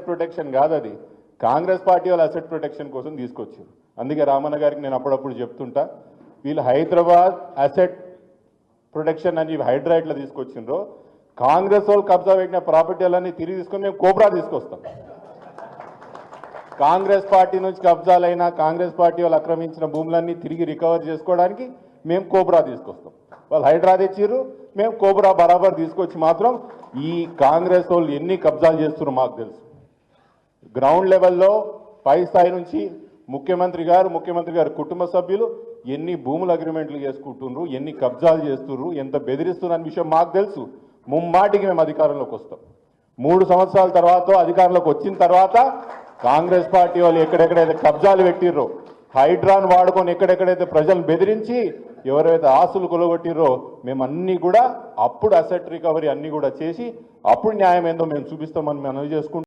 Protection కాదు, అది Congress party వాళ్ళు అసెట్ ప్రొటెక్షన్ కోసం తీసుకొచ్చారు. అందుకే రామన్న గారికి నేను అప్పుడప్పుడు చెప్తుంటా, వీళ్ళు హైదరాబాద్ అసెట్ ప్రొటెక్షన్ అని హైడ్రా ఇట్లా తీసుకొచ్చిండ్రో, కాంగ్రెస్ వాళ్ళు కబ్జా పెట్టిన ప్రాపర్టీలన్నీ తిరిగి తీసుకొని మేము కోబ్రా తీసుకొస్తాం. కాంగ్రెస్ పార్టీ నుంచి కబ్జాలైనా కాంగ్రెస్ పార్టీ వాళ్ళు ఆక్రమించిన భూములన్నీ తిరిగి రికవర్ చేసుకోవడానికి మేము కోబ్రా తీసుకొస్తాం. వాళ్ళు హైడ్రా తెచ్చిర్రు, మేము కోబ్రా బరాబర్ తీసుకొచ్చి మాత్రం ఈ కాంగ్రెస్ వాళ్ళు ఎన్ని కబ్జాలు చేస్తున్నారో మాకు తెలుసు. గ్రౌండ్ లెవెల్లో పై స్థాయి నుంచి ముఖ్యమంత్రి గారు కుటుంబ సభ్యులు ఎన్ని భూముల అగ్రిమెంట్లు చేసుకుంటున్నారు, ఎన్ని కబ్జాలు చేస్తున్నారు, ఎంత బెదిరిస్తున్నారు అనే విషయం మాకు తెలుసు. ముమ్మాటికి మేము అధికారంలోకి వస్తాం. 3 సంవత్సరాల తర్వాత అధికారంలోకి వచ్చిన తర్వాత కాంగ్రెస్ పార్టీ వాళ్ళు ఎక్కడెక్కడైతే కబ్జాలు పెట్టిర్రో, హైడ్రాన్ వాడుకొని ఎక్కడెక్కడైతే ప్రజలను బెదిరించి ఎవరైతే ఆస్తులు కొలగొట్టిర్రో మేము అన్నీ కూడా అప్పుడు అసెట్ రికవరీ అన్నీ కూడా చేసి అప్పుడు న్యాయం ఏందో మేము చూపిస్తామని మనం చేసుకుంటాం.